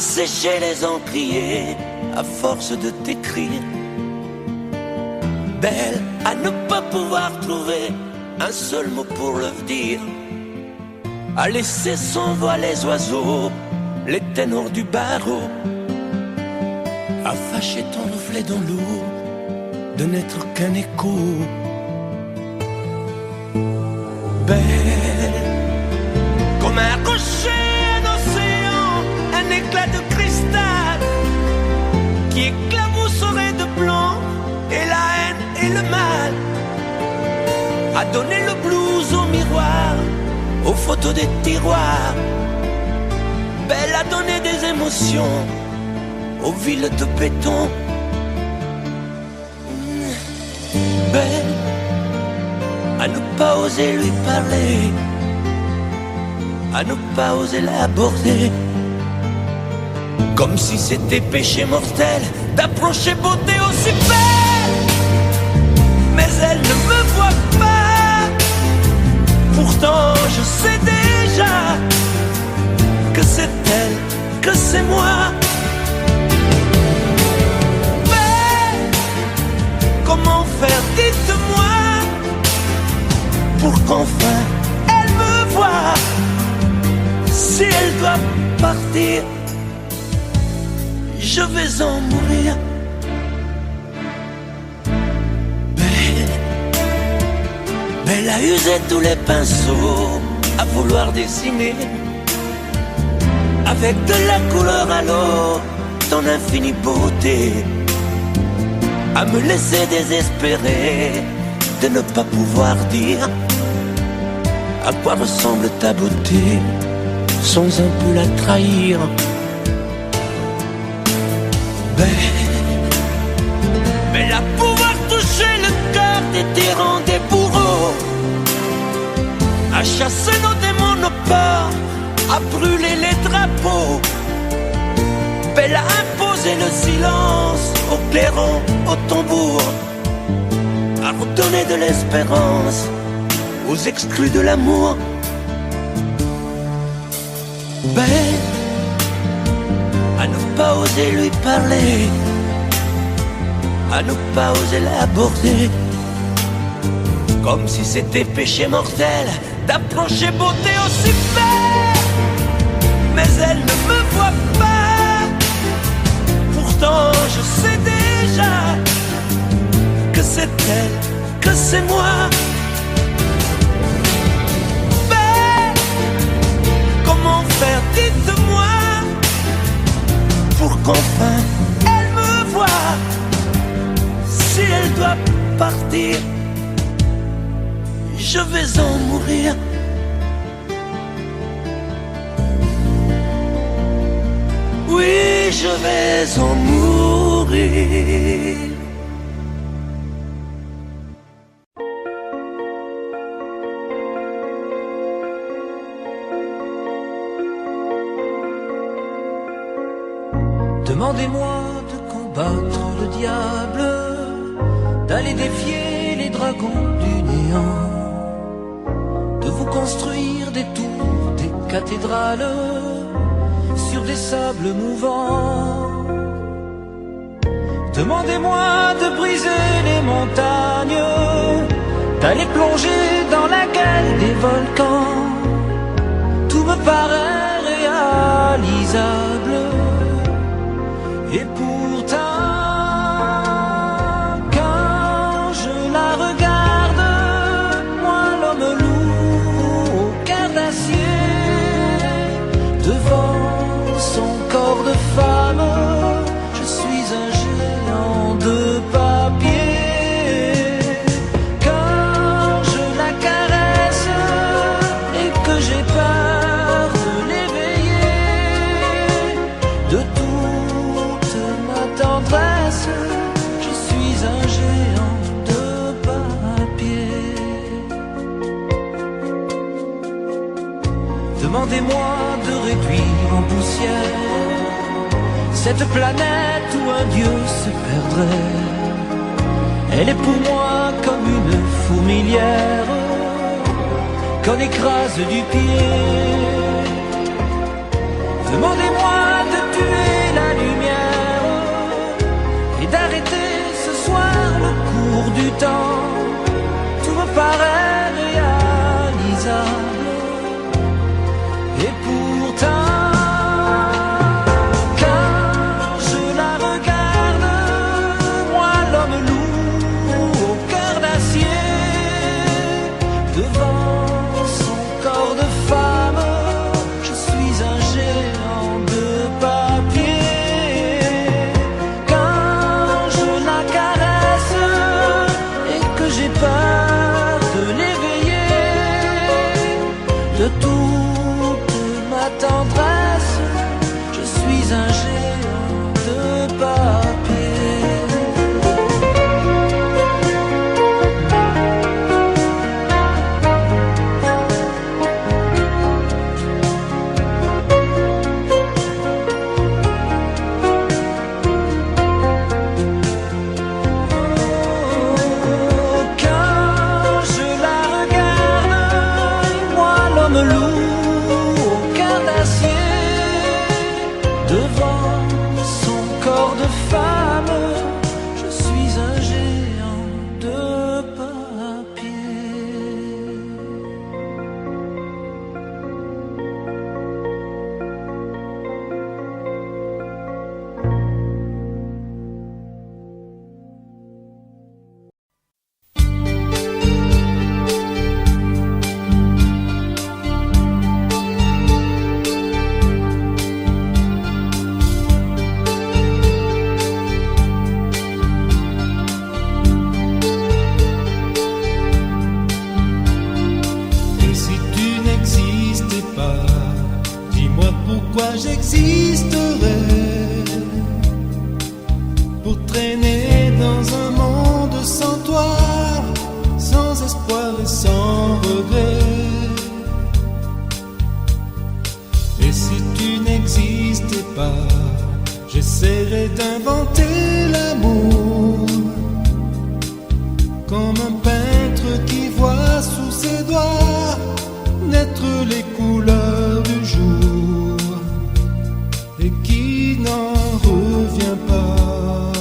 sécher les encriers à force de t'écrire. Belle à ne pas pouvoir trouver un seul mot pour le dire, à laisser s'envoler les oiseaux, les ténors du barreau, à fâcher ton reflet dans l'eau, de n'être qu'un écho. Belle comme un rocher, un océan, un éclat de cristal qui éclabousserait de blanc et la haine et le mal, à donner le blues au miroir, aux photos des tiroirs. Belle à donner des émotions aux villes de béton. Belle à ne pas oser lui parler, à ne pas oser l'aborder, comme si c'était péché mortel d'approcher beauté aussi belle. Mais elle ne me voit pas, pourtant je sais déjà que c'est elle, que c'est moi. Mais comment faire, dites-moi, pour qu'enfin elle me voie. Si elle doit partir, je vais en mourir. Belle a usé tous les pinceaux à vouloir dessiner avec de la couleur à l'eau ton infinie beauté, à me laisser désespérer de ne pas pouvoir dire à quoi ressemble ta beauté sans un peu la trahir. Belle à pouvoir toucher le cœur des tyrans, des bourreaux, à chasser nos démons, nos peurs, à brûler les drapeaux. Belle à imposer le silence aux clairons, aux tambours, à redonner de l'espérance aux exclus de l'amour. Belle à ne pas oser lui parler, à ne pas oser l'aborder, comme si c'était péché mortel d'approcher beauté aussi belle. Mais elle ne me voit pas, pourtant je sais déjà que c'est elle, que c'est moi. Belle, comment faire, dites-moi, pour qu'enfin elle me voie. Si elle doit partir, je vais en mourir. Oui, je vais en mourir. Demandez-moi de combattre le diable, d'aller défier les dragons du néant, de vous construire des tours, des cathédrales sur des sables mouvants. Demandez-moi de briser les montagnes, d'aller plonger dans la gueule des volcans. Tout me paraît réalisable, et pourtant quand je la regarde, moi l'homme lourd au cœur d'acier, devant son corps de femme, je suis un géant de papier. Quand je la caresse et que j'ai peur de l'éveiller, de toute ma tendresse, je suis un géant de papier. Demandez-moi de réduire en poussière cette planète où un dieu se perdrait. Elle est pour moi comme une fourmilière qu'on écrase du pied. Demandez-moi de tuer j'existerais pour traîner dans un monde sans toi, sans espoir et sans regret. Et si tu n'existais pas, j'essaierais d'inventer l'amour, comme un peintre qui voit sous ses doigts naître les couleurs du jour et qui n'en revient pas.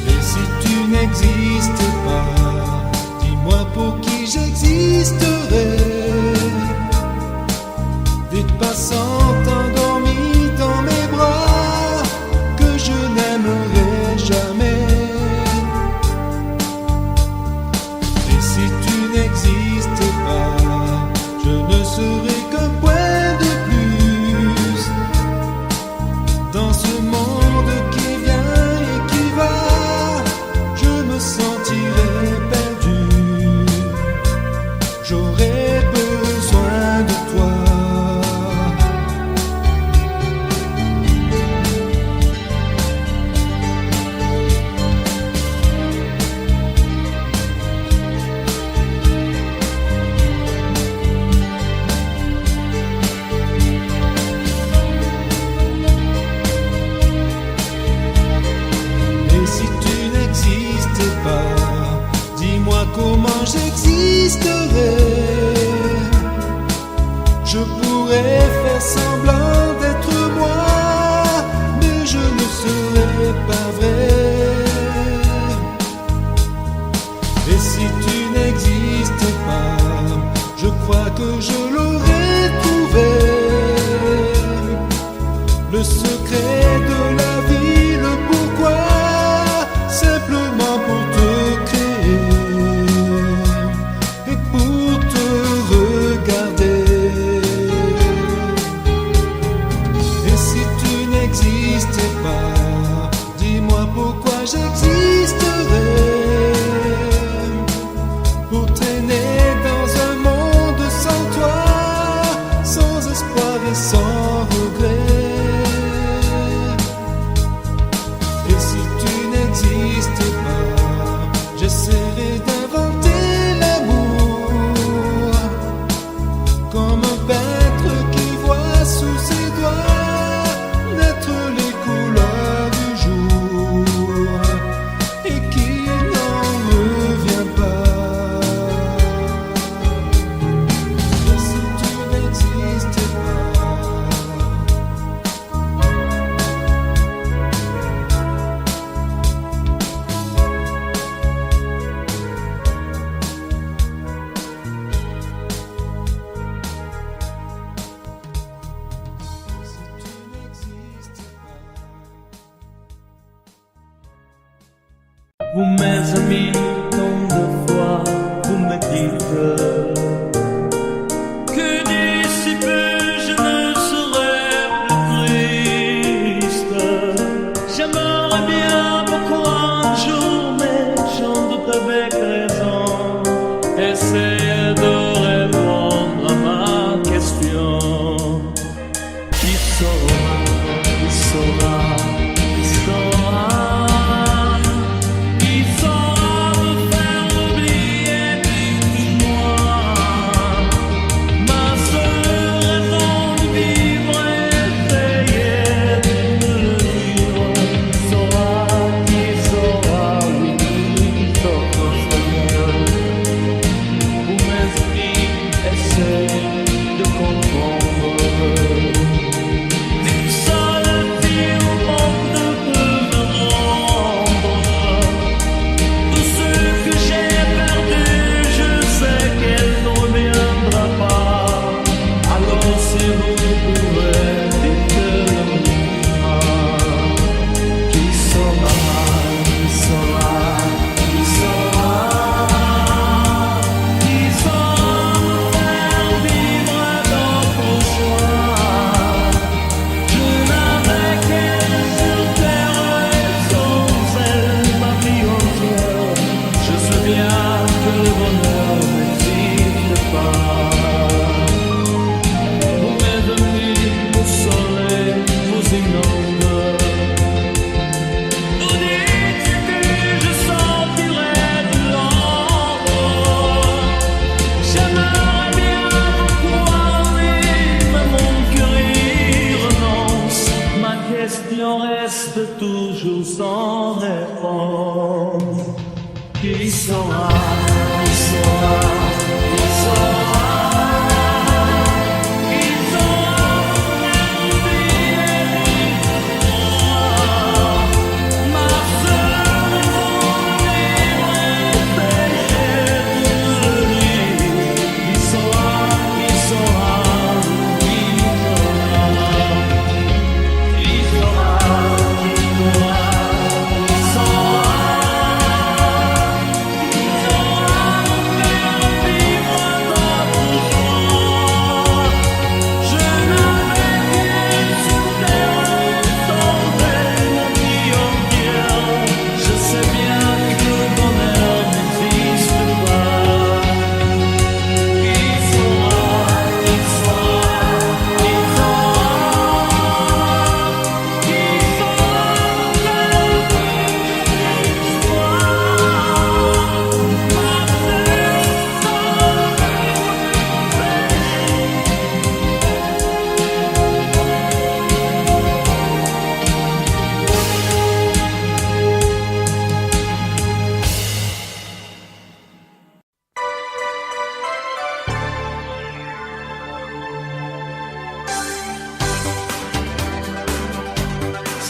Et si tu n'existais pas, dis-moi pour qui j'existerais. Des passants endormis dans mes bras que je n'aimerais jamais. Et si tu n'existais pas, je ne serais qu'un point de plus dans ce monde qui vient et qui va. Je me sentirais perdu, j'aurais besoin de toi. Dis-moi comment j'existerais. Je pourrais faire semblant d'être moi, mais je ne serais pas vrai. Et si tu n'existais pas, je crois que je l'aurais trouvé. Le secret de la vie, le pourquoi, simplement pour te créer et pour te regarder. Et si tu n'existais pas, dis-moi pourquoi j'existerais. Pour traîner dans un monde sans toi, sans espoir et sans regret. Et si tu n'existais pas, j'essaierais d'inventer l'amour, comme un peintre qui voit sous ses doigts naître les couleurs du jour et qui n'en revient pas. Et si tu n'existais pas, Vous mes amis, tant de fois vous me dites que d'ici peu je ne serai plus triste. J'aimerais bien beaucoup un jour, mais j'en doute avec raison. Essayez de répondre à ma question. Qui saura, qui saura, qui saura? Qui saura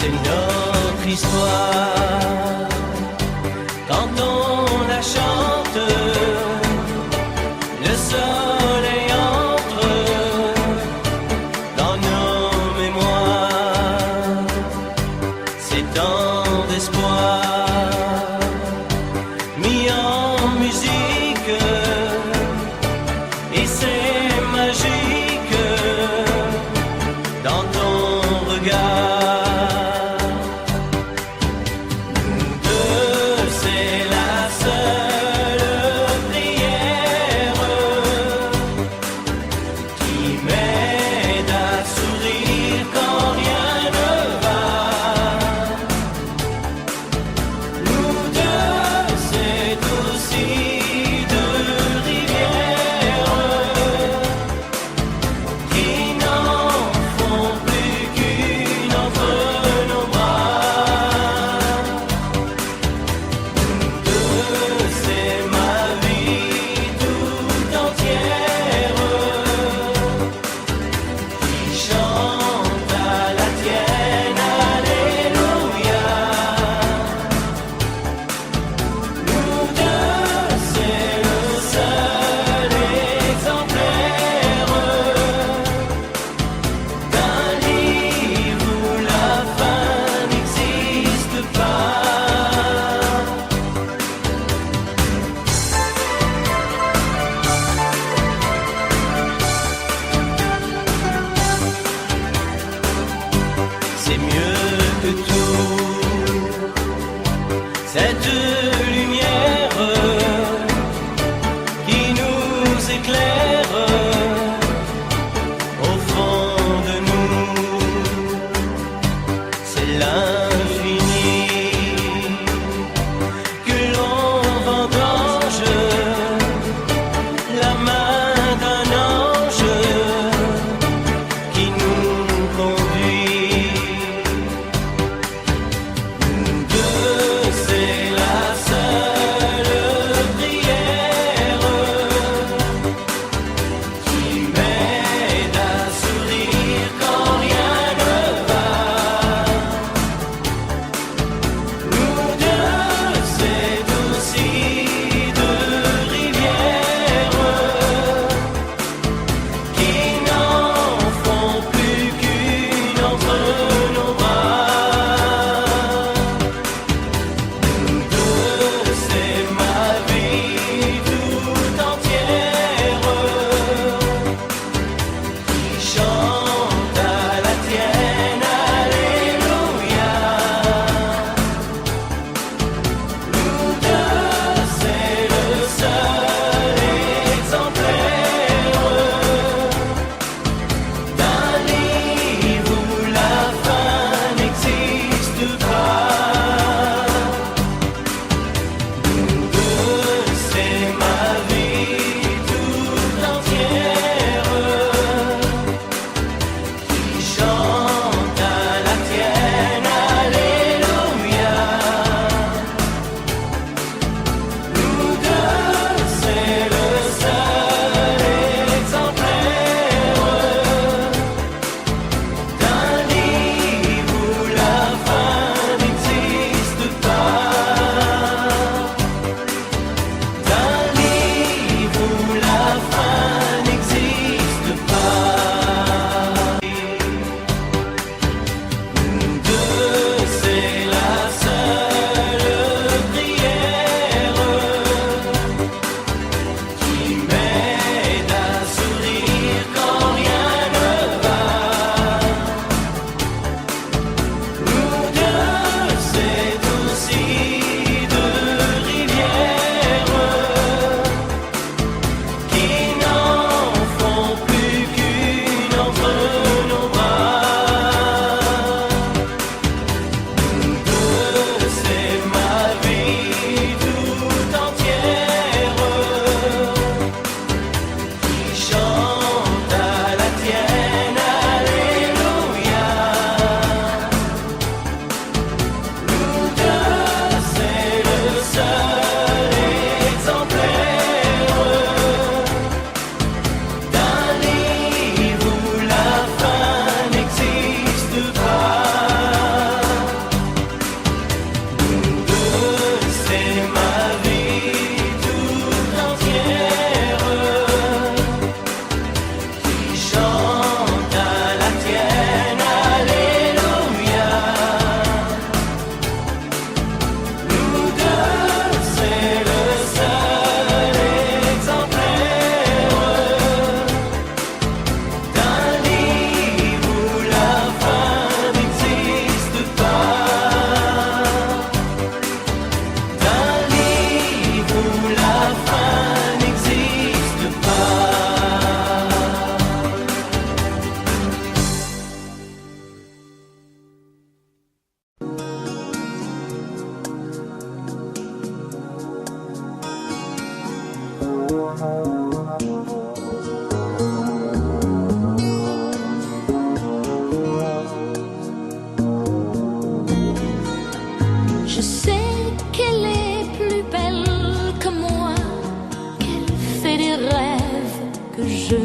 c'est notre histoire. Quand on la chante, le soleil entre dans nos mémoires. C'est tant d'espoir mis en musique, et c'est magique dans ton regard.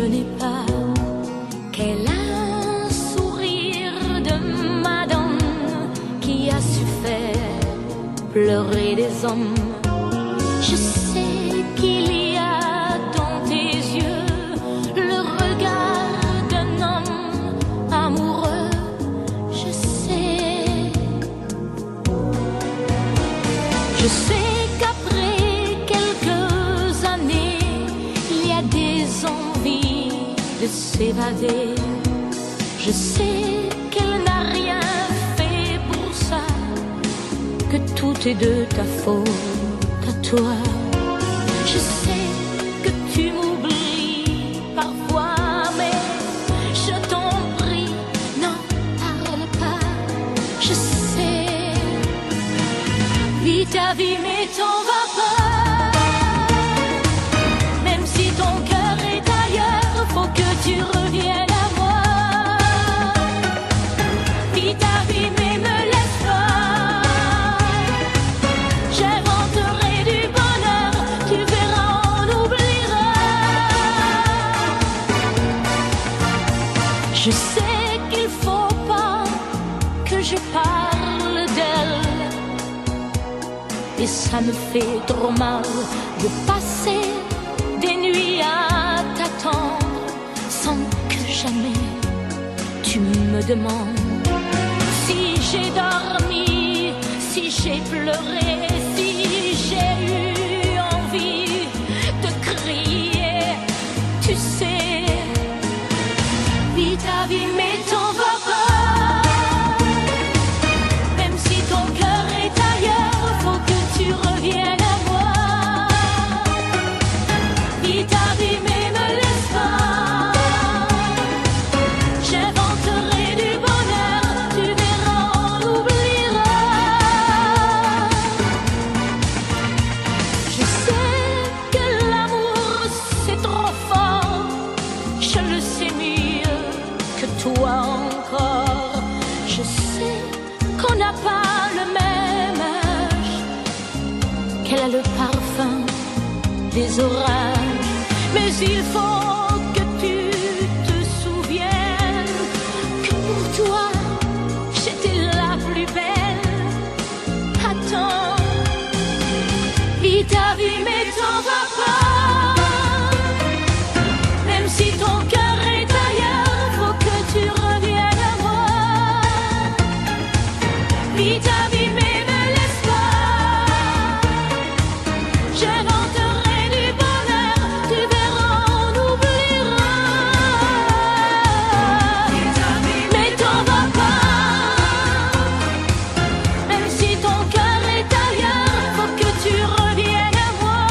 n'ai pas qu'elle a un sourire de madame qui a su faire pleurer des hommes. Je sais qu'il y a dans tes yeux le regard d'un homme amoureux. Je sais qu'après quelques années, il y a des envies de s'évader. Je sais qu'elle n'a rien fait pour ça, que tout est de ta faute à toi. Je sais que tu m'oublies parfois, mais je t'en prie, n'en parle pas. Je sais, vis ta vie mais t'en vas pas. Même si ton cœur est ailleurs, faut que tu reviennes à moi. Vis ta vie mais me laisse pas. J'inventerai du bonheur, tu verras, on oubliera. Je sais qu'il faut pas que je parle d'elle, et ça me fait trop mal de passer des nuits à t'attendre sans que jamais tu me demandes si j'ai dormi, si j'ai pleuré, si j'ai eu envie de crier. Tu sais, vis ta vie mais t'en vas pas. Même si ton cœur est ailleurs, faut que tu reviennes à moi. Vis ta vie mais me laisse pas. J'inventerai du bonheur, tu verras, on oubliera. Je sais que l'amour c'est trop fort, je le sais mieux que toi encore. Je sais qu'on n'a pas le même âge, qu'elle a le parfum des orages, mais il faut que tu te souviennes que pour toi j'étais la plus belle. Attends, vis ta vie mais t'en vas pas. Même si ton cœur est ailleurs, faut que tu reviennes à moi. Vis ta vie mais me laisse pas. J'inventerai du bonheur, tu verras, on oubliera. Mais t'en vas pas. Même si ton cœur est ailleurs, faut que tu reviennes à moi.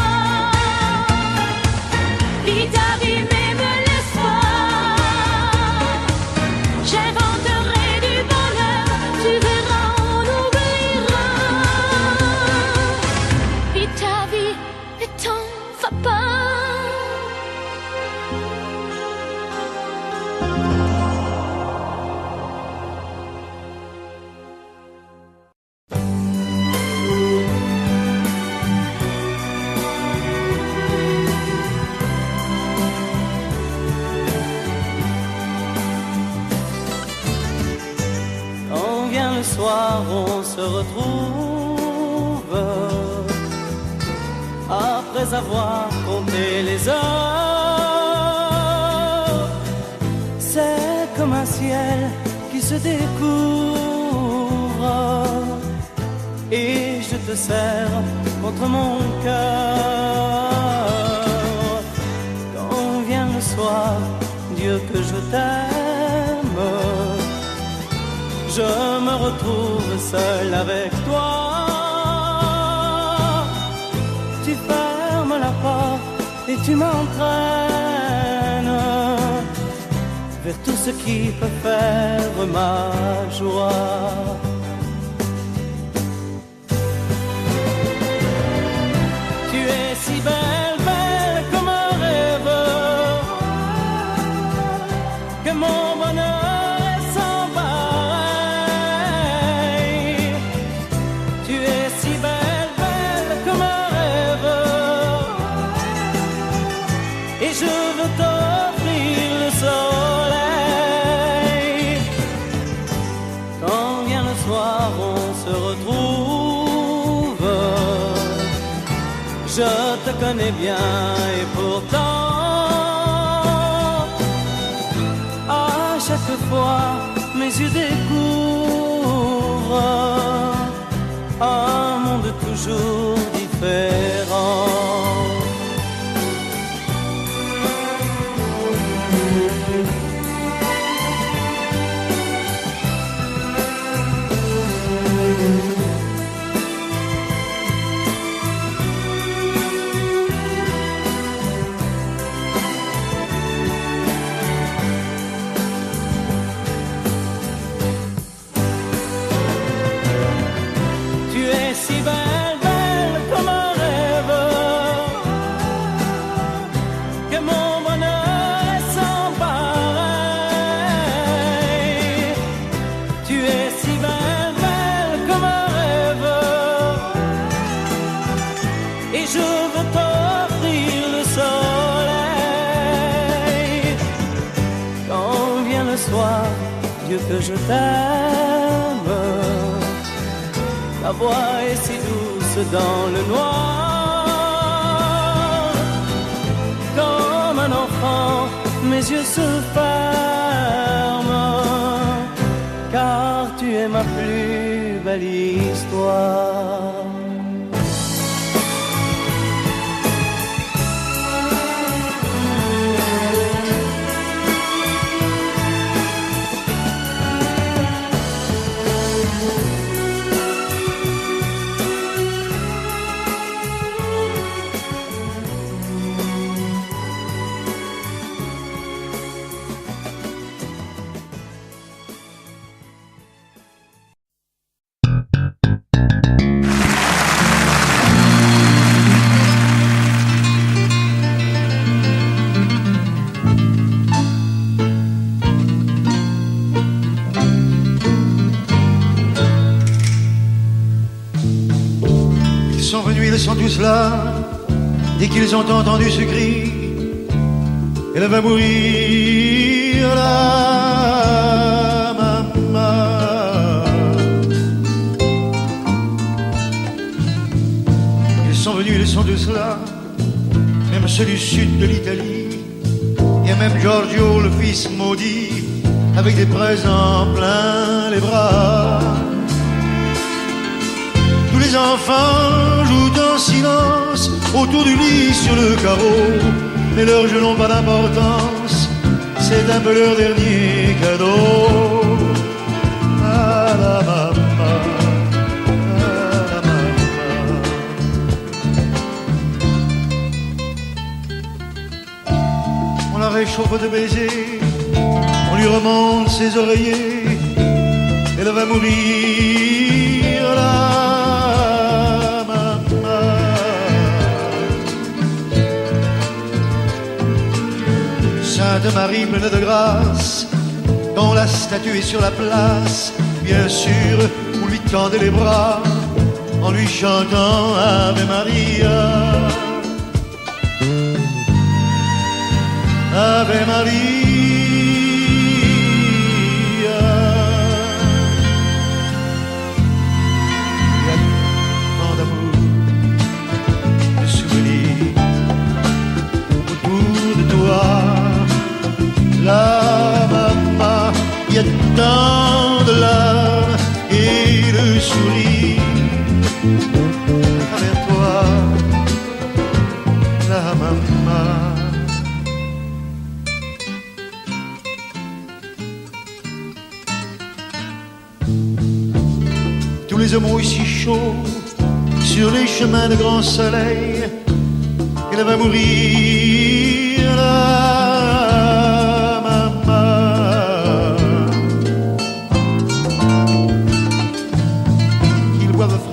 Vis ta vie mais me laisse pas. J'inventerai du bonheur, tu verras, on oubliera. Vis ta vie mais t'en vas pas. Quand vient le soir, on se retrouve après avoir compté les heures. C'est comme un ciel qui se découvre et je te serre contre mon cœur. Quand vient le soir, Dieu que je t'aime, je me retrouve seul avec toi. Tu fermes la porte et tu m'entraînes vers tout ce qui peut faire ma joie. Tu es si belle, belle comme un rêve, que mon bonheur est sans pareil. Tu es si belle, belle comme un rêve, et je veux t'offrir connais bien et pourtant, à chaque fois, mes yeux découvrent un monde toujours différent. Dieu que je t'aime, ta voix est si douce dans le noir. Comme un enfant, mes yeux se ferment, car tu es ma plus belle histoire. Ils sont tous là, dès qu'ils ont entendu ce cri, elle va mourir là, maman. Ils sont venus, ils sont tous là, même ceux du sud de l'Italie. Il y a même Giorgio, le fils maudit, avec des présents plein les bras. Tous les enfants jouent en silence autour du lit sur le carreau, mais leurs jeux n'ont pas d'importance, c'est un peu leur dernier cadeau. Ah la maman, ah la maman. On la réchauffe de baisers, on lui remonte ses oreillers, elle va mourir là. Sainte Marie pleine de grâce, quand la statue est sur la place, bien sûr, vous lui tendez les bras en lui chantant Ave Maria. Ave Maria. Il y a tant d'amour, de souvenirs autour de toi. La maman, il y a tant de larmes et de sourires à travers toi, la maman. Tous les hommes ont eu si chaud sur les chemins de grand soleil, elle va mourir là.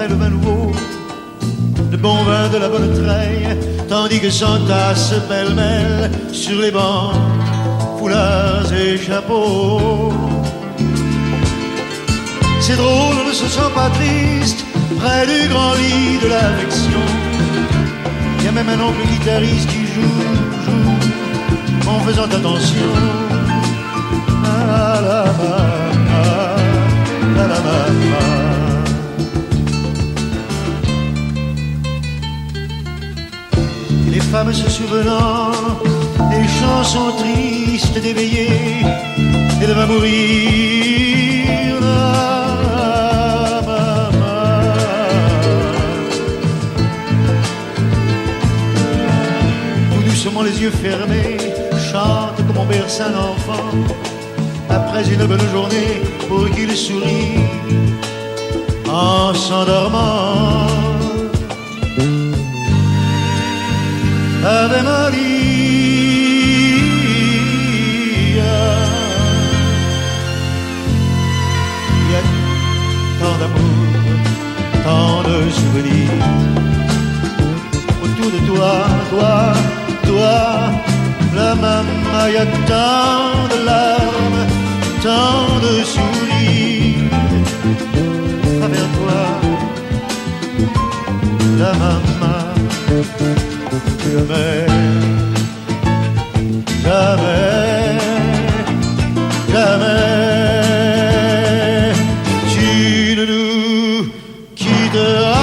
Le vin nouveau, le bon vin de la bonne treille, tandis que s'entassent pêle-mêle sur les bancs, foulards et chapeaux. C'est drôle, on ne se sent pas triste près du grand lit de l'affection. Il y a même un oncle guitariste qui joue en faisant attention à la maman, à la maman. femmes se souvenant des chansons tristes d'éveiller et de mourir. Tout doucement les yeux fermés, chante comme on berce un enfant après une bonne journée pour qu'il sourie en s'endormant. Ave Maria, il y a tant d'amour, tant de souvenirs autour de toi, la maman, il y a tant de larmes, tant de sourires envers toi, la maman. Jamais, jamais, jamais, tu ne nous quitteras.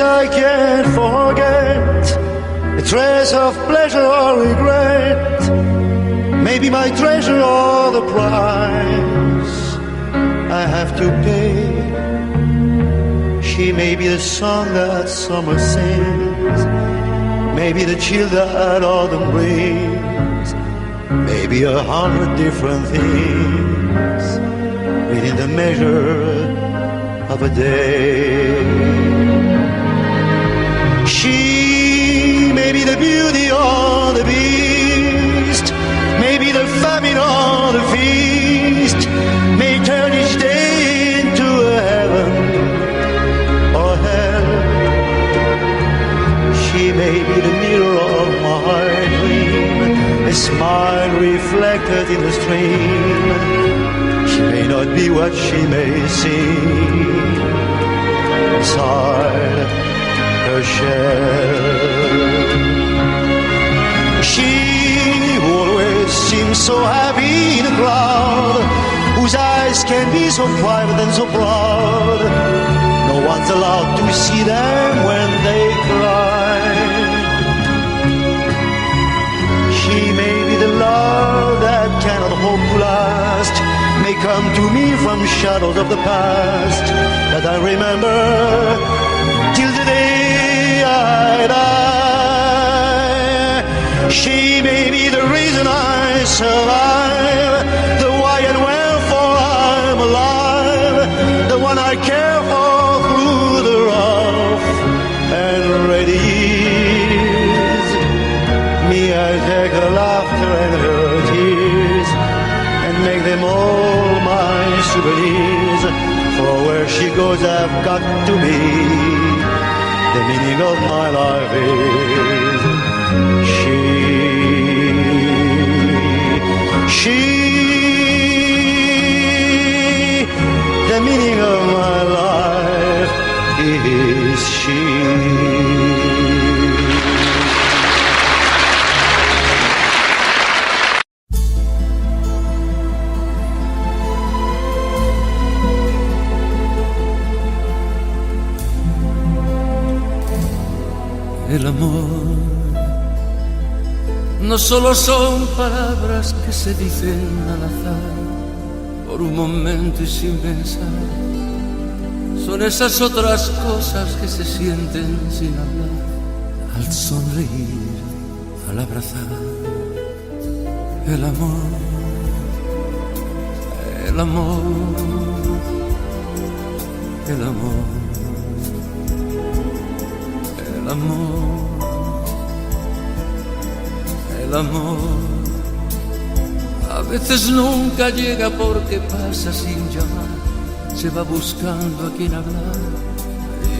I can't forget, a trace of pleasure or regret, maybe my treasure or the price I have to pay. She may be the song that summer sings, maybe the chill that autumn brings, maybe 100 different things within the measure of a day. She may be the beauty or the beast, maybe the famine or the feast, may turn each day into a heaven or hell. She may be the mirror of my dream, a smile reflected in the stream. She may not be what she may seem inside her shell. She always seems so happy in a crowd, whose eyes can be so private and so proud. No one's allowed to see them when they cry. She may be the love that cannot hope to last, may come to me from shadows of the past that I remember till the day I die. She may be the reason I survive, the why and wherefore I'm alive, the one I care for through the rough and ready years. Me, I take her laughter and her tears and make them all my souvenirs. For where she goes I've got to be. The meaning of my life is she. The meaning of my life is she. El amor no solo son palabras que se dicen al azar, por un momento y sin pensar. Son esas otras cosas que se sienten sin hablar, al sonreír, al abrazar. El amor, el amor, el amor, el amor, el amor. A veces nunca llega porque pasa sin llamar, se va buscando a quien hablar.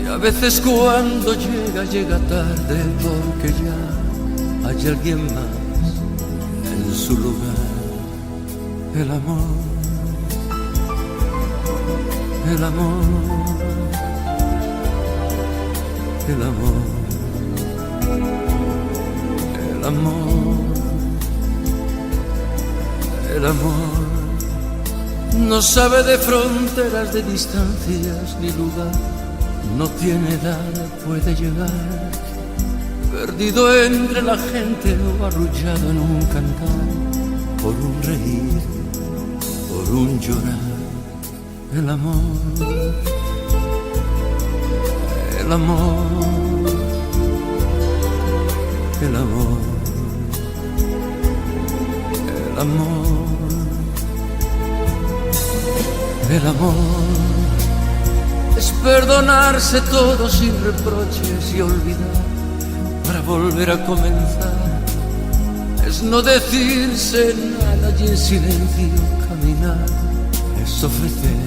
Y a veces cuando llega, llega tarde porque ya hay alguien más en su lugar. El amor, el amor, el amor, el amor, el amor. No sabe de fronteras, de distancias ni lugar. No tiene edad, puede llegar. Perdido entre la gente o arrullado en un cantar. Por un reír, por un llorar. El amor, el amor, el amor, el amor. El amor es perdonarse todo sin reproches y olvidar para volver a comenzar. Es no decirse nada y en silencio caminar. Es ofrecer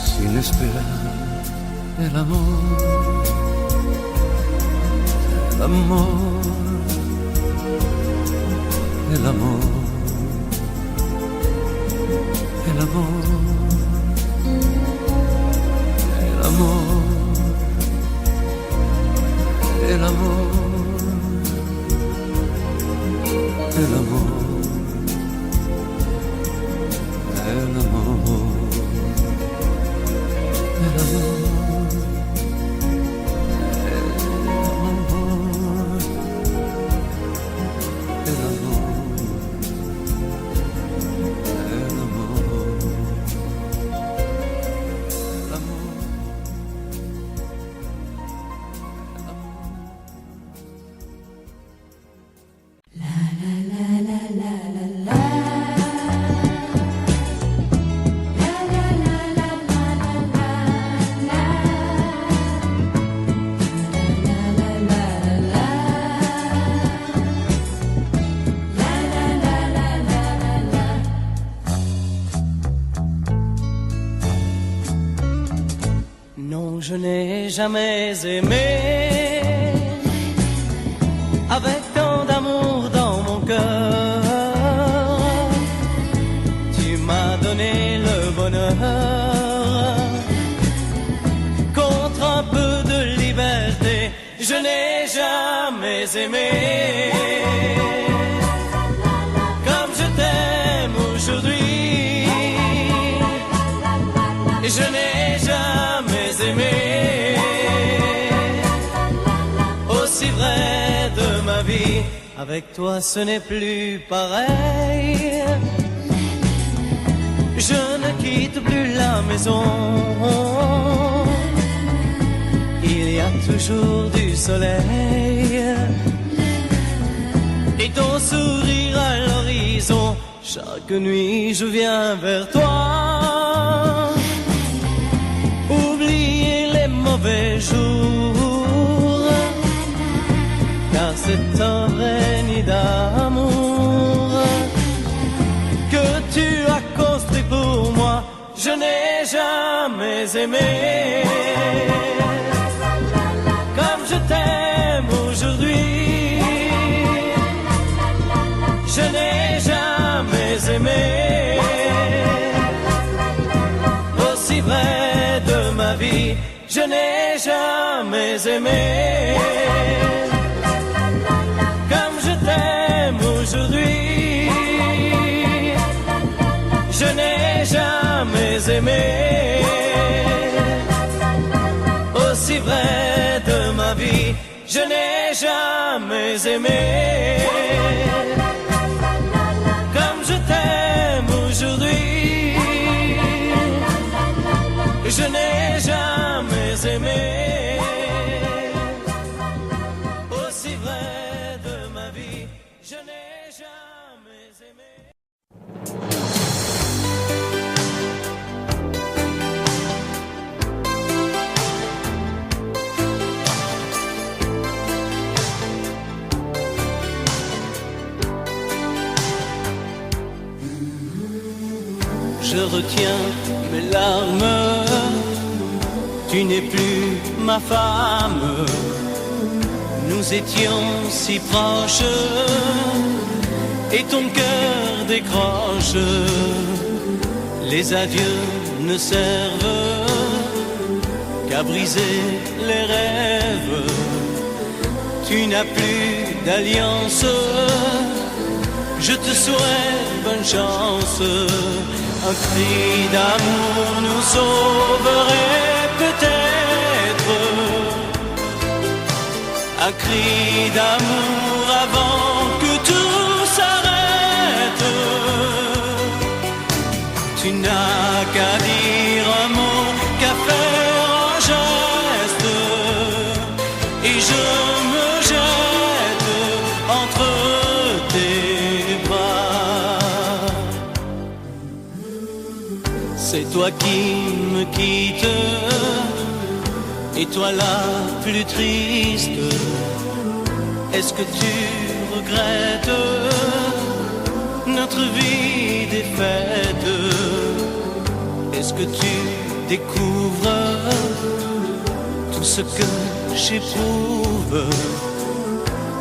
sin esperar. El amor, el amor, el amor, el amor. El amor, el amor, el amor, el amor, el amor, el amor, el amor. Non, je n'ai jamais aimé avec tant d'amour dans mon cœur. Tu m'as donné le bonheur contre un peu de liberté. Je n'ai jamais aimé comme je t'aime aujourd'hui. Je n'ai jamais aimé aussi vrai de ma vie. Avec toi ce n'est plus pareil. Je ne quitte plus la maison. Il y a toujours du soleil et ton sourire à l'horizon. Chaque nuit je viens vers toi. Oublier les mauvais jours, car c'est un vrai nid d'amour que tu as construit pour moi. Je n'ai jamais aimé comme je t'aime aujourd'hui. Je n'ai jamais aimé aussi vrai de ma vie. Je n'ai jamais aimé comme je t'aime aujourd'hui. Je n'ai jamais aimé aussi vrai de ma vie. Je n'ai jamais aimé comme je t'aime aujourd'hui. Je n'ai jamais aimé aussi vrai de ma vie. Je n'ai jamais aimé. Je retiens mes larmes. Tu n'es plus ma femme. Nous étions si proches et ton cœur décroche. Les adieux ne servent qu'à briser les rêves. Tu n'as plus d'alliance, je te souhaite bonne chance. Un cri d'amour nous sauverait peut-être. Un cri d'amour avant que tout s'arrête. Tu n'as qu'à dire un mot, qu'à faire un geste, et je me jette entre tes bras. C'est toi qui me quittes, et toi la plus triste. Est-ce que tu regrettes notre vie défaite? Est-ce que tu découvres tout ce que j'éprouve?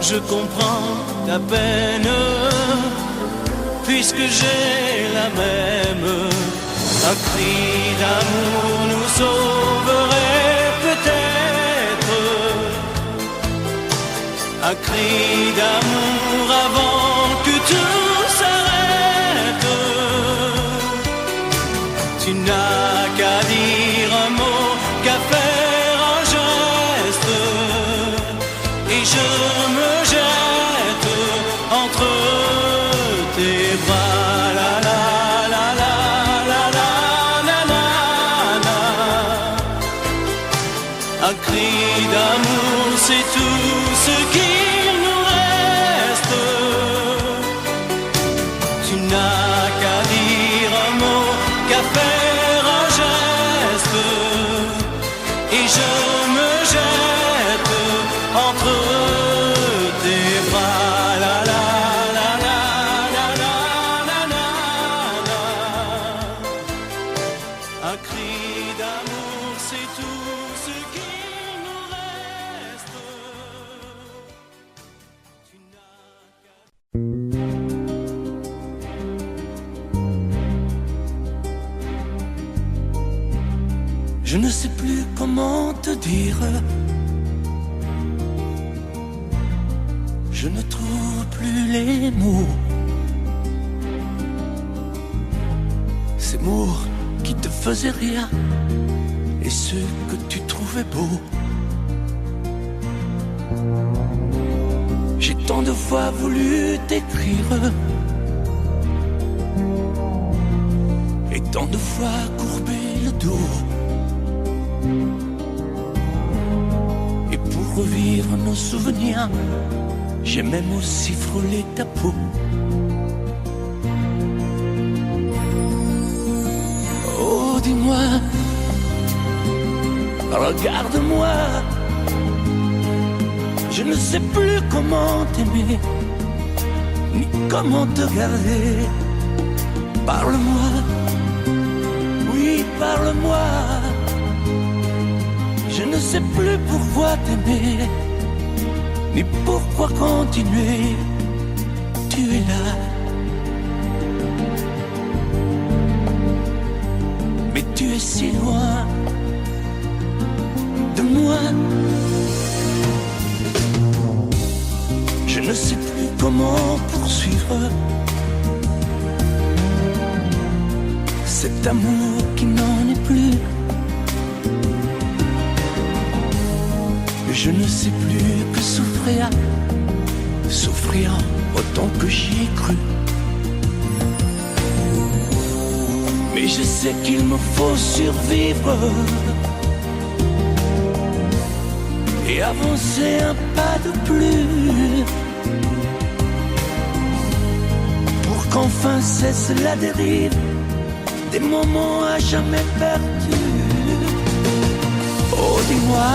Je comprends ta peine, puisque j'ai la même. Un cri d'amour nous sauverait peut-être. Un cri d'amour avant que tout s'arrête. Tu n'as qu'à dire un mot, qu'à faire un geste, et je me jette entre tes bras. La la la la la la la la la. Un cri d'amour, c'est tout ce qu'il nous reste. Tu n'as qu'à dire un mot, qu'à faire un geste, et je me jette entre tes bras. La la la la la la la la la. Un cri d'amour, c'est tout ce qu'il nous reste. Tu n'as qu'à... Je ne sais plus comment te dire. Je ne trouve plus les mots. Ces mots qui te faisaient rire et ceux que tu trouvais beaux. J'ai tant de fois voulu t'écrire et tant de fois courbé le dos. Et pour revivre nos souvenirs, j'ai même aussi frôlé ta peau. Oh, dis-moi, regarde-moi. Je ne sais plus comment t'aimer, ni comment te garder. Parle-moi, oui, parle-moi. Je ne sais plus pourquoi t'aimer, ni pourquoi continuer. Tu es là, mais tu es si loin de moi. Je ne sais plus comment poursuivre cet amour qui n'en est plus. Je ne sais plus que souffrir, souffrir autant que j'y ai cru. Mais je sais qu'il me faut survivre et avancer un pas de plus pour qu'enfin cesse la dérive des moments à jamais perdus. Oh, dis-moi,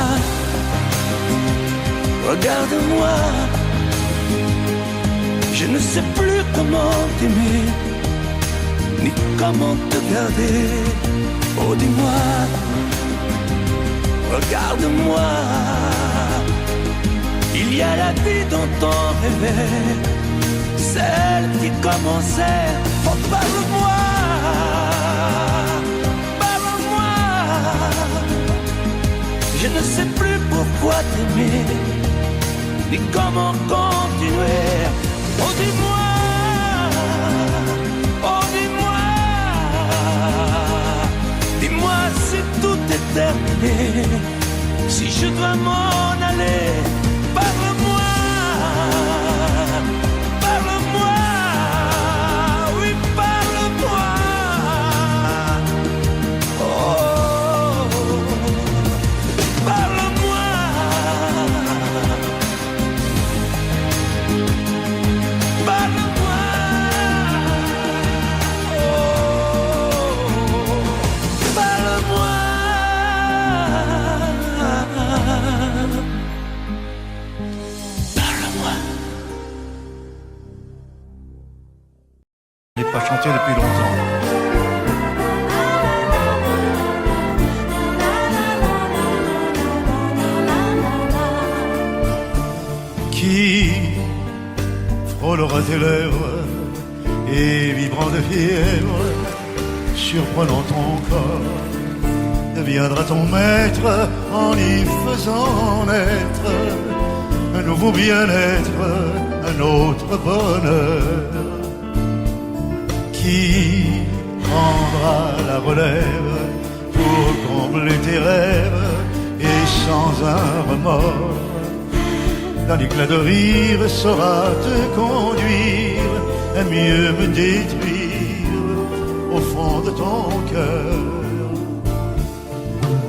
regarde-moi, je ne sais plus comment t'aimer, ni comment te garder. Oh, dis-moi, regarde-moi, il y a la vie dont on rêvait, celle qui commençait. Oh, parle-moi, parle-moi. Je ne sais plus pourquoi t'aimer, ni comment continuer. Oh, dis-moi, oh, dis-moi, dis-moi si tout est terminé, si je dois m'en aller. Parle-moi, parle-moi, oui, parle-moi. Oh, parle-moi. Parle-moi. Oh, parle-moi. Je n'ai pas chanté depuis longtemps. Qui frôlera tes lèvres et vibrant de fièvre, surprenant ton corps, deviendra ton maître en y faisant naître un nouveau bien-être, un autre bonheur. Qui prendra la relève pour combler tes rêves et sans un remords, d'un éclat de rire saura te conduire à mieux me détruire au fond de ton cœur.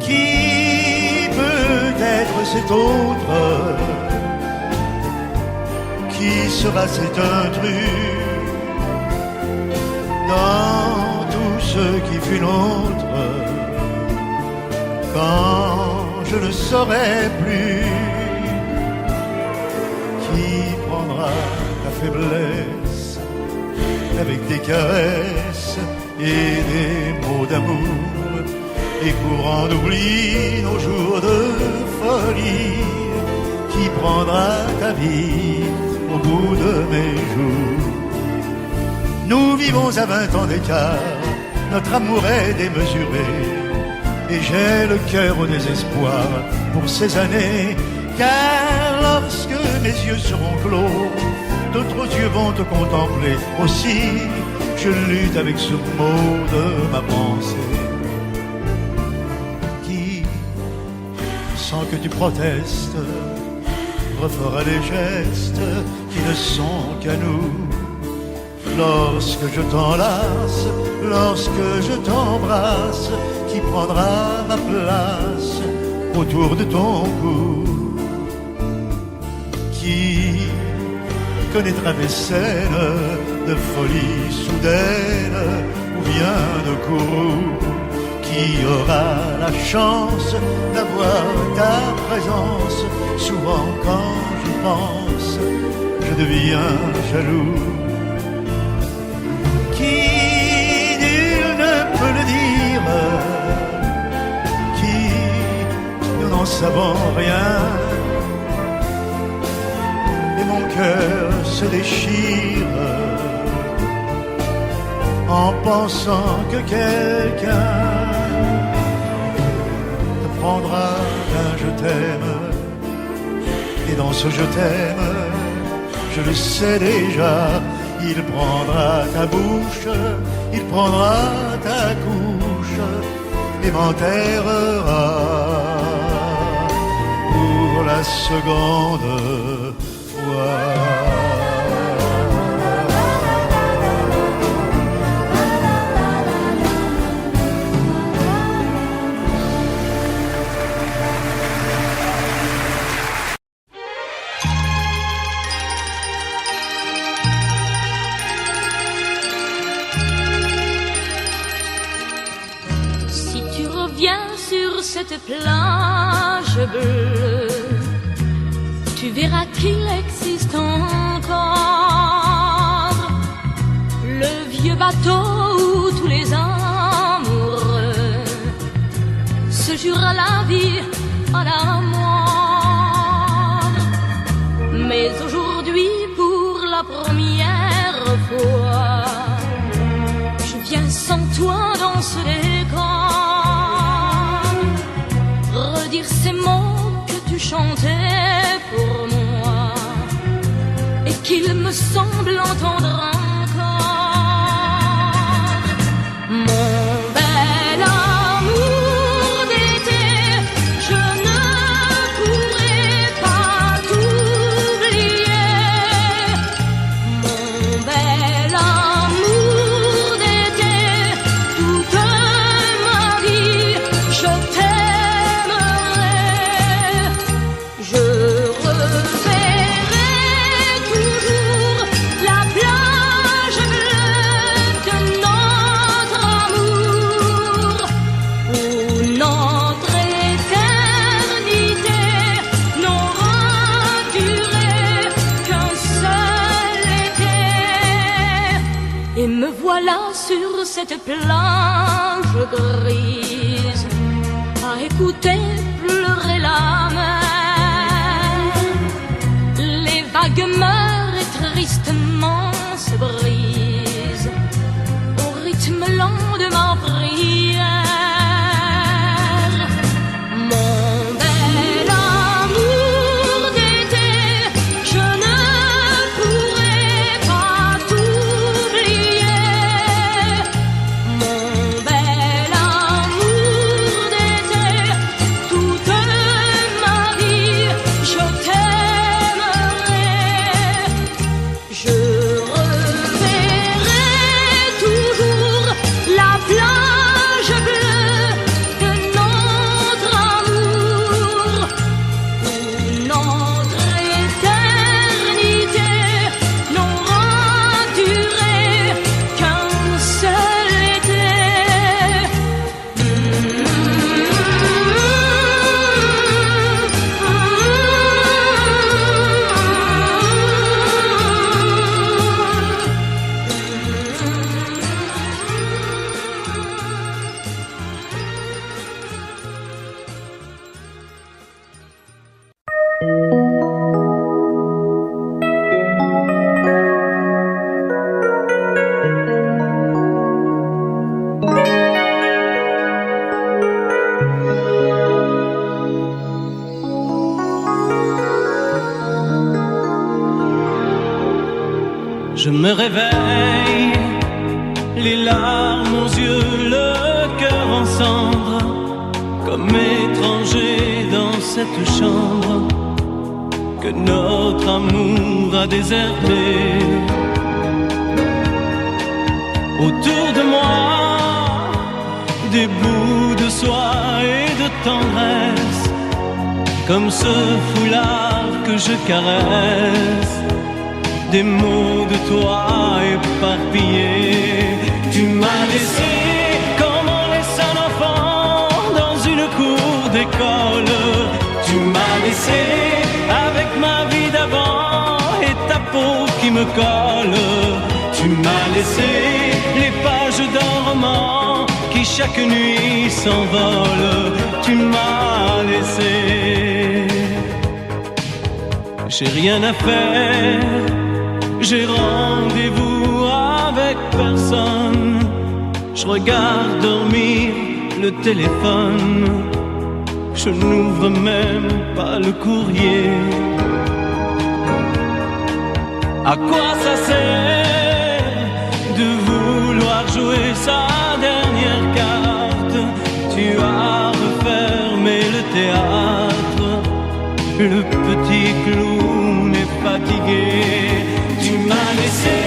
Qui peut être cet autre? Qui sera cet intrus dans tout ce qui fut nôtre, quand je ne saurai plus? Qui prendra ta faiblesse avec des caresses et des mots d'amour, et courant d'oubli nos jours de folie? Qui prendra ta vie au bout de mes jours? Nous vivons à 20 ans d'écart, notre amour est démesuré, et j'ai le cœur au désespoir pour ces années. Car lorsque mes yeux seront clos, d'autres yeux vont te contempler aussi. Je lutte avec ce mot de ma pensée. Qui, sans que tu protestes, refera les gestes qui ne sont qu'à nous? Lorsque je t'enlace, lorsque je t'embrasse, qui prendra ma place autour de ton cou? Qui connaîtra des scènes de folie soudaine ou bien de courroux? Qui aura la chance d'avoir ta présence? Souvent quand j'y pense, je deviens jaloux. Qui, nul ne peut le dire, qui, nous n'en savons rien, et mon cœur se déchire en pensant que quelqu'un te prendra un je t'aime, et dans ce je t'aime, je le sais déjà, il prendra ta bouche, il prendra ta couche et m'enterrera pour la seconde fois. Cette plage bleue, tu verras qu'il existe encore le vieux bateau où tous les amoureux se jurent la vie à la mort. Mais aujourd'hui, pour la première sans toi dans ce décor, redire ces mots que tu chantais pour moi et qu'il me semble entendre encore. Mon bel amour d'été, je ne pourrai pas t'oublier. Mon bel amour d'été, toute ma vie, je t'aimerai. Je reverrai toujours la plage bleue de notre amour, où notre éternité n'aura duré qu'un seul été. Et me voilà sur cette plage grise, à écouter pleurer la mer. Les vagues meurent et tristement se brisent au rythme lent de ma prière. Mon bel amour d'été, je ne pourrai pas t'oublier. Mon bel amour d'été, toute ma vie, je t'aimerai. Je reverrai toujours la plage bleue de notre amour, où notre éternité n'aura duré qu'un seul été. Je me réveille, les larmes aux yeux, le cœur en cendres, comme étranger dans cette chambre que notre amour a désertée. Autour de moi, des bouts de soie et de tendresse, comme ce foulard que je caresse. Des mots de toi éparpillés. Tu m'as laissé comme on laisse un enfant dans une cour d'école. Tu m'as laissé avec ma vie d'avant et ta peau qui me colle. Tu m'as laissé les pages d'un roman qui chaque nuit s'envole. Tu m'as laissé. J'ai rien à faire, j'ai rendez-vous avec personne. Je regarde dormir le téléphone. Je n'ouvre même pas le courrier. À quoi ça sert de vouloir jouer sa dernière carte? Tu as refermé le théâtre. Le petit clown est fatigué. Tu m'as laissé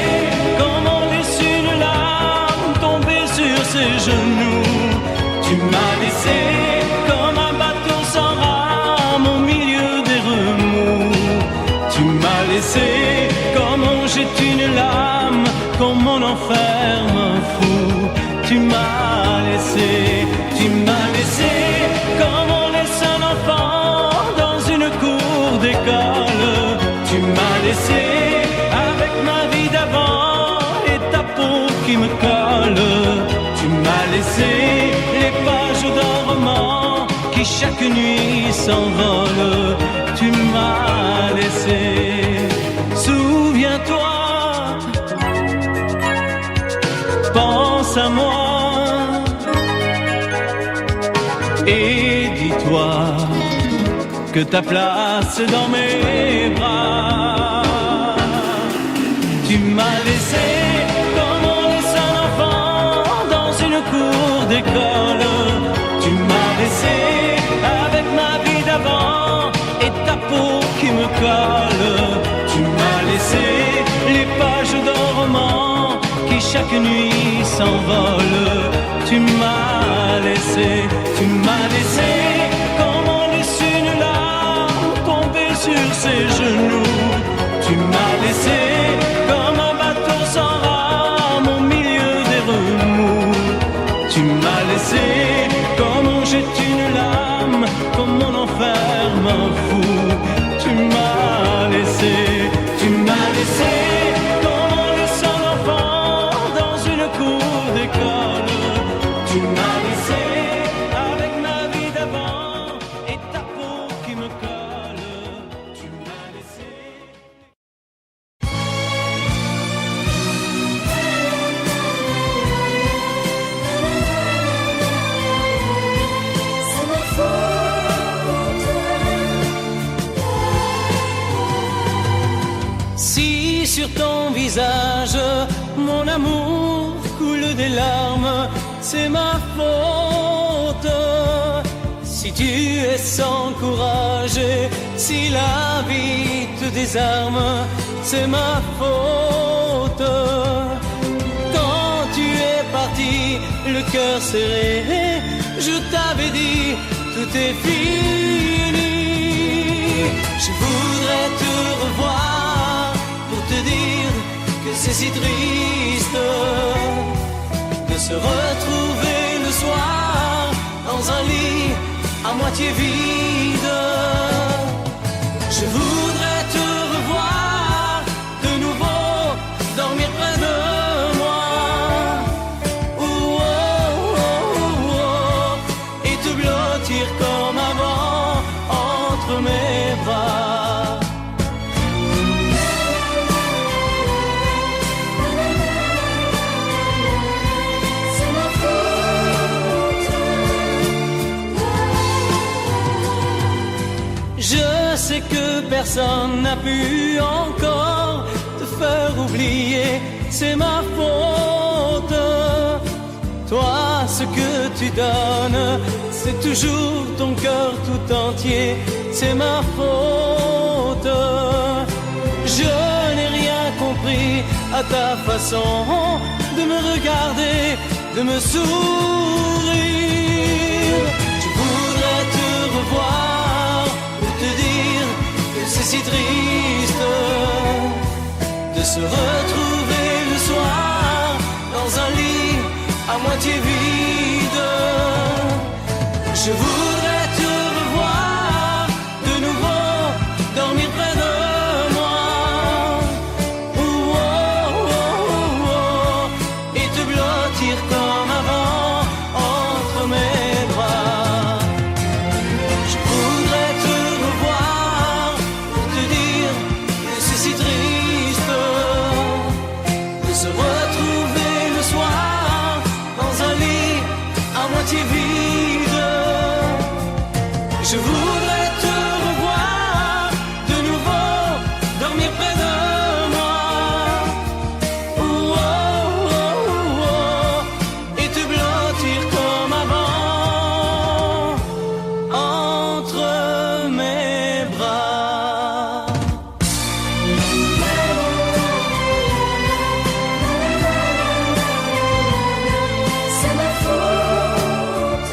comme on laisse une larme tomber sur ses genoux. Tu m'as laissé comme un bateau sans rame au milieu des remous. Tu m'as laissé comme on jette une lame, comme on enferme un fou. Tu m'as laissé comme on laisse un enfant dans une cour d'école. Tu m'as laissé avec ma vie d'avant et ta peau qui me colle. Tu m'as laissé les pages d'un roman qui chaque nuit s'envole. Tu m'as laissé. Souviens-toi, pense à moi. Et dis-toi que ta place dans mes bras. Tu m'as laissé comme on laisse un enfant dans une cour d'école. Tu m'as laissé avec ma vie d'avant et ta peau qui me colle. Tu m'as laissé les pages d'un roman qui chaque nuit s'envolent. Tu m'as laissé comme on laisse une larme tomber sur ses genoux. Tu m'as laissé comme un bateau sans rame au milieu des remous. Tu m'as laissé comme on jette une lame, comme on enferme un fou. Tu m'as laissé comme on laisse un enfant dans une cour d'école. Tu m'as laissé avec ma vie d'avant et ta peau qui me colle. Tu m'as laissé. C'est ma faute. Si sur ton visage mon amour coule des larmes, c'est ma faute. Si tu es sans courage et si la vie te désarme, c'est ma faute. Quand tu es parti, le cœur serré, je t'avais dit, tout est fini. Je voudrais te revoir pour te dire que c'est si triste de se retrouver le soir dans un lit à moitié vide. Je voudrais te revoir de nouveau, dormir près de moi, oh, oh, oh, oh, et te blottir comme avant entre mes bras. C'est ma faute. Je sais que personne n'a pu encore te faire oublier, c'est ma faute. Toi, ce que tu donnes, c'est toujours ton cœur tout entier, c'est ma faute. Je n'ai rien compris à ta façon de me regarder, de me sourire. Je voudrais te revoir pour te dire que c'est si triste de se retrouver le soir dans un lit à moitié vide. Je voudrais te revoir de nouveau, dormir près de moi, oh, oh, oh, oh, et te blottir comme avant entre mes bras. Je voudrais te revoir pour te dire que c'est si triste de se retrouver le soir dans un lit à moitié vide. Je voudrais te revoir de nouveau, dormir près de moi, oh, oh, oh, oh, et te blottir comme avant entre mes bras. C'est ma faute.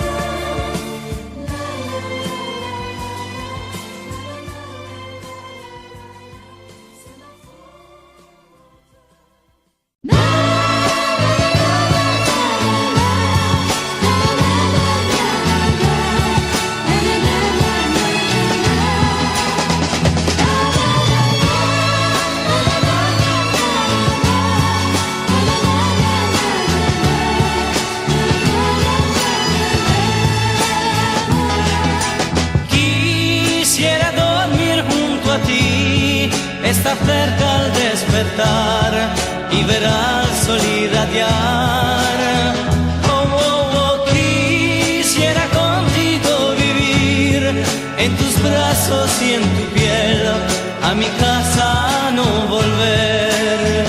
Quisiera dormir junto a ti, estar cerca al despertar y ver al sol irradiar. Oh, oh, oh, quisiera contigo brazos y en tu piel, a mi casa no volver.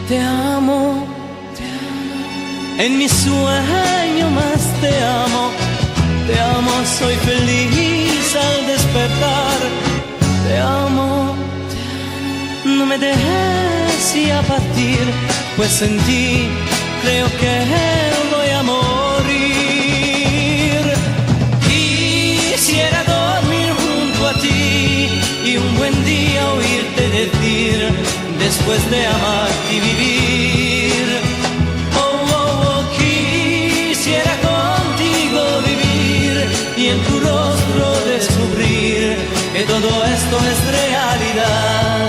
Te amo, en mi sueño más te amo, soy feliz al despertar. Te amo, no me dejes ya partir, pues en ti creo que voy a morir. Quisiera dormir junto a ti y un buen día oírte decir, después de amarte y vivir, oh, oh, oh, quisiera contigo vivir y en tu rostro descubrir que todo esto es realidad.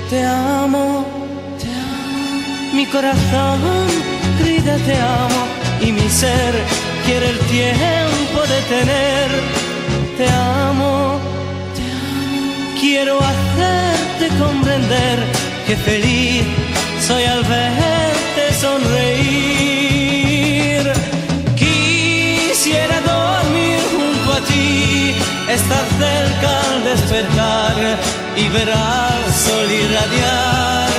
Te amo, mi corazón grita te amo y mi ser quiere el tiempo detener. Te amo, quiero hacerte comprender que feliz soy al verte sonreír. Quisiera dormir junto a ti, estar cerca al despertar y ver al sol irradiar.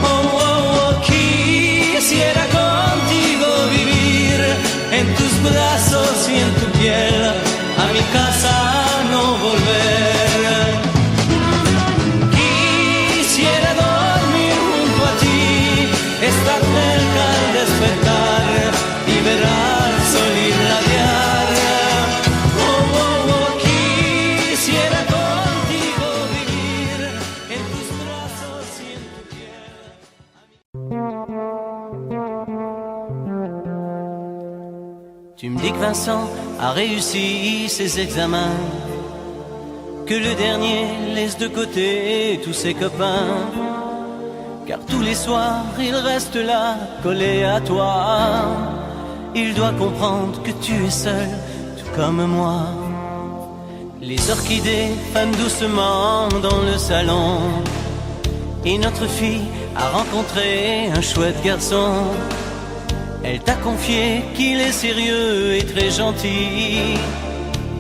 Oh, oh, oh, quisiera contigo vivir en tus brazos y en tu piel, a mi casa no volver. Quisiera dormir junto a ti, estar cerca al despertar y ver al sol irradiar. Oh, oh, oh, quisiera contigo vivir en tus brazos y en tu piel. Tu me dis que Vincent a réussi ses examens, que le dernier laisse de côté tous ses copains, car tous les soirs il reste là, collé à toi. Il doit comprendre que tu es seul, tout comme moi. Les orchidées fanent doucement dans le salon, et notre fille a rencontré un chouette garçon. Elle t'a confié qu'il est sérieux et très gentil.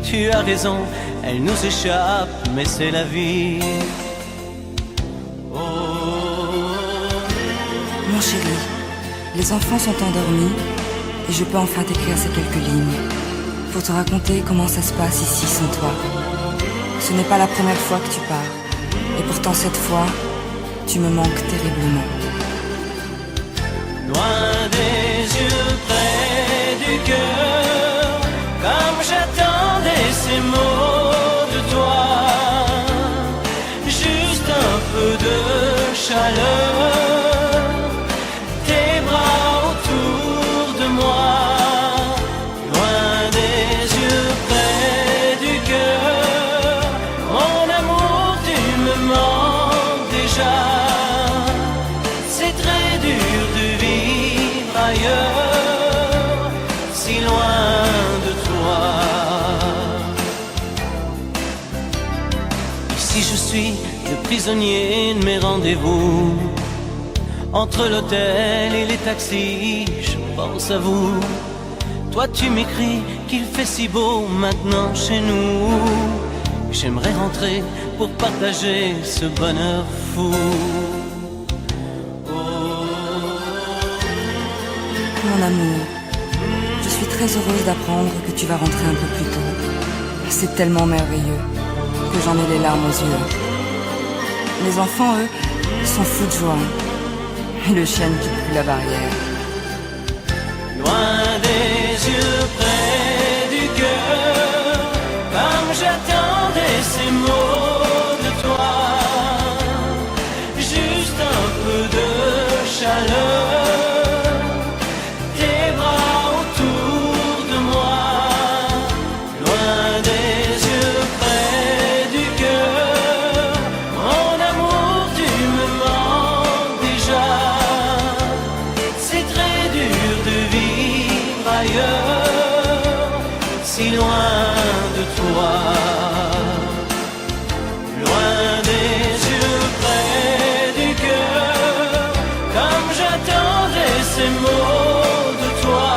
Tu as raison, elle nous échappe, mais c'est la vie. Oh. Mon chéri, les enfants sont endormis et je peux enfin t'écrire ces quelques lignes pour te raconter comment ça se passe ici sans toi. Ce n'est pas la première fois que tu pars, et pourtant cette fois, tu me manques terriblement. Loin des yeux, près du cœur, comme j'attendais ces mots de toi. Juste un peu de chaleur, tes bras autour de moi. Loin des yeux, près du cœur, mon amour, tu me manques déjà. C'est très dur de vivre ailleurs, si loin de toi. Ici je suis le prisonnier de mes rendez-vous, entre l'hôtel et les taxis, je pense à vous. Toi tu m'écris qu'il fait si beau maintenant chez nous. J'aimerais rentrer pour partager ce bonheur fou. Mon amour, je suis très heureuse d'apprendre que tu vas rentrer un peu plus tôt. C'est tellement merveilleux que j'en ai les larmes aux yeux. Les enfants, eux, sont fous de joie. Et le chien ne quitte plus la barrière. Loin des yeux, près du cœur, comme j'attendais ces mots de toi. Juste un peu de chaleur, tes bras autour de moi. Loin des yeux, près du cœur, mon amour, tu me manques déjà. C'est très dur de vivre ailleurs, si loin de toi. Loin des yeux, près du cœur, comme j'attendais ces mots de toi.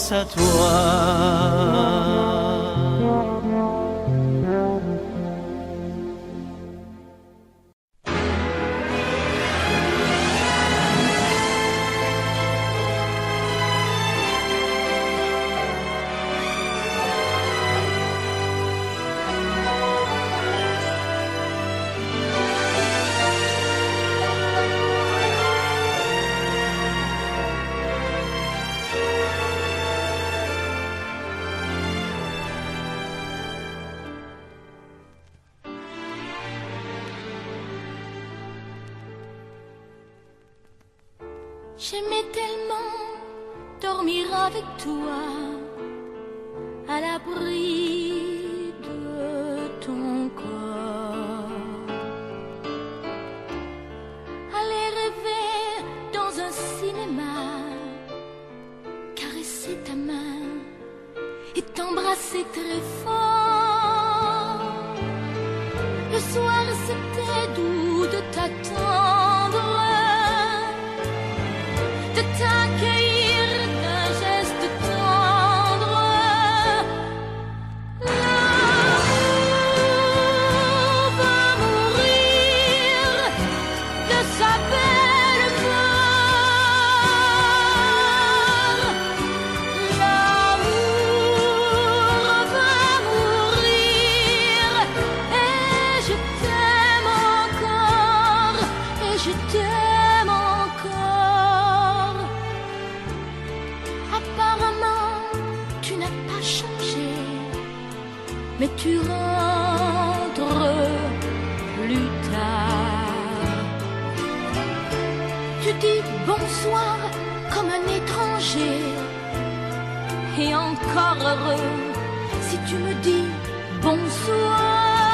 pense à toi. J'aimais tellement dormir avec toi, à l'abri de ton corps. Aller rêver dans un cinéma, caresser ta main et t'embrasser très fort. Le soir c'était doux de t'attendre, de t'accueillir d'un geste tendre. L'amour va mourir de sa belle mort. L'amour va mourir et je t'aime encore, et je t'aime encore. Apparemment, tu n'as pas changé, mais tu rentres plus tard. Tu dis bonsoir comme un étranger, et encore heureux si tu me dis bonsoir.